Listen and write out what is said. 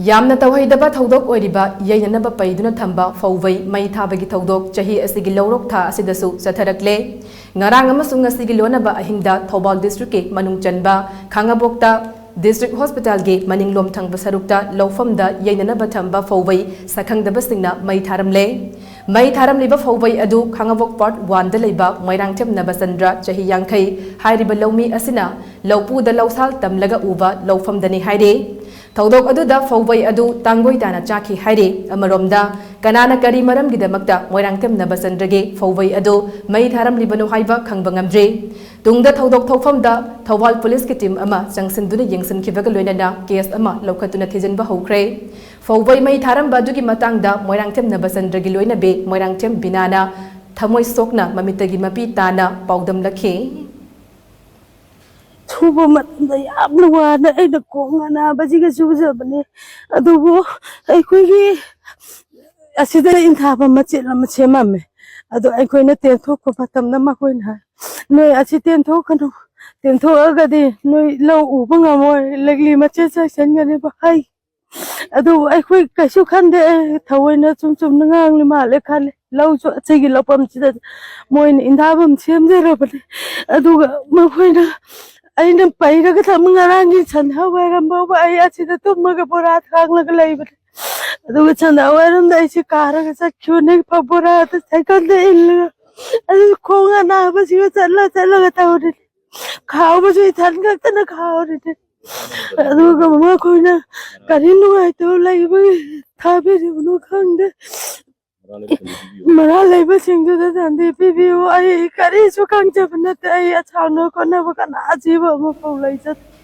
ꯌꯥꯝꯅ ꯇꯧꯍꯩꯗꯕ ꯊꯧꯗꯣꯛ ꯑꯣꯏꯔꯤꯕ ꯌꯩꯅꯅꯕ ꯄꯩꯗꯨꯅ ꯊꯝꯕ ꯐꯧꯕꯩ ꯃꯩ ꯊꯥꯕꯒꯤ ꯊꯧꯗꯣꯛ ꯆꯍꯤ ꯑꯁꯤꯒꯤ ꯂꯧꯔꯣꯛ ꯊꯥ ꯑꯁꯤꯗꯁꯨ ꯆꯠꯊꯔꯛꯂꯦ ꯉꯔꯥꯡ ꯑꯃꯁꯨꯡ ꯉꯁꯤꯒꯤ ꯂꯣꯟꯅꯕ ꯑꯍꯤꯡꯗ ꯊꯧꯕꯥꯜ ꯗꯤꯁꯇ꯭ꯔꯤꯛꯀꯤ ꯃꯅꯨꯡ ꯆꯟꯕ ꯈꯥꯡꯉꯕꯣꯛꯇ ꯗꯤꯁꯇ꯭ꯔꯤꯛ ꯍꯣꯁꯄꯤꯇꯥꯜꯒꯤ ꯃꯅꯤꯡꯂꯣꯝ ꯊꯪꯕ ꯁꯔꯨꯛꯇ ꯂꯧꯐꯝꯗ ꯌꯩꯅꯅꯕ ꯊꯝꯕ ꯐꯧꯕꯩ ꯁꯛꯈꯪꯗꯕꯁꯤꯡꯅ ꯃꯩ ꯊꯥꯔꯝꯂꯦ ꯃꯩ ꯊꯥꯔꯝꯂꯤꯕ ꯐꯧꯕꯩ ꯑꯗꯨ ꯈꯥꯡꯉꯕꯣꯛ ꯄꯥꯔꯠ 1ꯗ ꯂꯩꯕ ꯃꯣꯏꯔꯥꯡꯊꯦꯝ ꯅꯕꯆꯟꯗ꯭ꯔ ꯆꯍꯤ 50 ꯍꯥꯏꯔꯤꯕ ꯂꯧꯃꯤ ꯑꯁꯤꯅ ꯂꯧꯄꯨꯗ ꯂꯧꯁꯥꯜ ꯇꯝꯂꯒ ꯎꯕ ꯂꯧꯐꯝꯗꯅꯤ ꯍꯥꯏꯔꯤ ꯊꯧꯗꯣꯛ ꯑꯗꯨꯗ ꯐꯧꯕꯩ ꯑꯗꯨ ꯇꯥꯡꯒꯣꯏ ꯇꯥꯅ ꯆꯥꯈꯤ ꯍꯥꯏꯔꯤ ꯑꯃꯔꯣꯝꯗ ꯀꯅꯥꯅ ꯀꯔꯤ ꯃꯔꯝꯒꯤꯗꯃꯛꯇ ꯃꯣꯏꯔꯥꯡꯊꯦꯝ ꯅꯕꯆꯟꯗ꯭ꯔꯒꯤ ꯐꯧꯕꯩ ꯑꯗꯨ ꯃꯩ ꯊꯥꯔꯝꯂꯤꯕꯅꯣ ꯍꯥꯏꯕ ꯈꯪꯕ ꯉꯝꯗ꯭ꯔꯤ ꯇꯨꯡꯗ ꯊꯧꯗꯣꯛ ꯊꯣꯛꯐꯝꯗ ꯊꯧꯕꯥꯜ ꯄꯨꯂꯤꯁꯀꯤ ꯇꯤꯝ ꯑꯃ ꯆꯪꯁꯤꯟꯗꯨꯅ ꯌꯦꯡꯁꯤꯟꯈꯤꯕꯒ ꯂꯣꯏꯅꯅ ꯀꯦꯁ ꯑꯃ ꯂꯧꯈꯠꯇꯨꯅ ꯊꯤꯖꯤꯟꯕ ꯍꯧꯈ꯭ꯔꯦ ꯐꯧꯕꯩ ꯃꯩ ꯊꯥꯔꯝꯕ ꯑꯗꯨꯒꯤ ꯃꯇꯥꯡꯗ ꯃꯣꯏꯔꯥꯡꯊꯦꯝ ꯅꯕꯆꯟꯗ꯭ꯔꯒꯤ ꯂꯣꯏꯅꯕꯤ ꯃꯣꯏꯔꯥꯡꯊꯦꯝ ꯕꯤꯅꯥꯅ ꯊꯃꯣꯏ ꯁꯣꯛꯅ ꯃꯃꯤꯠꯇꯒꯤ ꯃꯄꯤ ꯇꯥꯅ ꯄꯥꯎꯗꯝꯂꯛꯈꯤ ꯁꯨꯕ ꯃꯇꯝꯗ ꯌꯥꯝꯅ ꯋꯥꯅ ꯑꯩꯅ ꯈꯣꯡ ꯑꯅꯥꯕꯁꯤꯒ ꯁꯨꯖꯕꯅꯦ ꯑꯗꯨꯕꯨ ꯑꯩꯈꯣꯏꯒꯤ ꯑꯁꯤꯗ ꯏꯟꯊꯥꯕ ꯃꯆꯦꯠ ꯑꯃ ꯁꯦꯝꯃꯝꯃꯦ ꯑꯗꯣ ꯑꯩꯈꯣꯏꯅ ꯇꯦꯟꯊꯣꯛꯄ ꯃꯇꯝꯗ ꯃꯈꯣꯏꯅ ꯍꯥꯏ ꯅꯣꯏ ꯑꯁꯤ ꯇꯦꯟꯊꯣꯛꯀꯅꯨ ꯇꯦꯟꯊꯣꯛꯑꯒꯗꯤ ꯅꯣꯏ ꯂꯧ ꯎꯕ ꯉꯝꯃꯣꯏ ꯂꯩꯒꯂꯤ ꯃꯆꯦꯠ ꯆꯥꯏꯁꯟꯒꯅꯦꯕ ꯍꯥꯏ ꯑꯗꯨꯕꯨ ꯑꯩꯈꯣꯏ ꯀꯩꯁꯨ ꯈꯟꯗꯦ ꯊꯑꯣꯏꯅ ꯆꯨꯝꯅ ꯉꯥꯡꯂꯤ ꯃꯥꯜꯂꯦ ꯈꯜꯂꯦ ꯂꯧꯁꯨ ꯑꯁꯤꯒꯤ ꯂꯧꯐꯝꯁꯤꯗ ꯃꯣꯏꯅ ꯏꯟꯊꯥꯐꯝ ꯁꯦꯝꯖꯔꯕꯅꯤ ꯑꯗꯨꯒ ꯃꯈꯣꯏꯅ ꯑꯩꯅ ꯄꯩꯔꯒ ꯊꯝꯃ ꯉꯔꯥꯡꯒꯤ ꯁꯟꯙꯥ ꯋꯥꯏꯔꯝ ꯐꯥꯎꯕ ꯑꯩ ꯑꯁꯤꯗ ꯇꯨꯝꯃꯒ ꯕꯣꯔꯥ ꯊꯥꯡꯂꯒ ꯂꯩꯕꯅꯦ ꯑꯗꯨꯒ ꯁꯟꯙꯥ ꯋꯥꯏꯔꯝꯗ ꯑꯩꯁꯦ ꯀꯥꯔꯒ ꯆꯠꯈꯤꯕꯅꯦ ꯕꯣꯔꯥꯗ ꯁꯥꯏꯀꯜꯗ ꯏꯜꯂꯒ ꯑꯗꯨ ꯈꯣꯡ ꯑꯅꯥꯕꯁꯤꯒ ꯆꯠꯂꯒ ꯇꯧꯔꯤꯅꯦ ꯈꯥꯎꯕꯁꯨ ꯏꯊꯟ ꯈꯛꯇꯅ ꯈꯥꯎꯔꯤꯅꯦ ꯑꯗꯨꯒ ꯃꯈꯣꯏꯅ ꯀꯔꯤ ꯅꯨꯡꯉꯥꯏꯇꯕ ꯂꯩꯕꯒꯤ ꯊꯥꯕꯤꯔꯤꯕꯅꯣ ꯈꯪꯗꯦ ꯃꯔꯥ ꯂꯩꯕꯁꯤꯡꯗꯨꯗ ꯁꯟꯗꯤ ꯄꯤꯕꯤꯌꯨ ꯑꯩ ꯀꯔꯤꯁꯨ ꯈꯪꯖꯕ ꯅꯠꯇꯦ ꯑꯩ ꯑꯁꯥꯎꯅ ꯈꯣꯠꯅꯕ ꯀꯅꯥ ꯑꯖꯤꯕ ꯑꯃꯐꯥꯎ ꯂꯩꯖꯗꯦ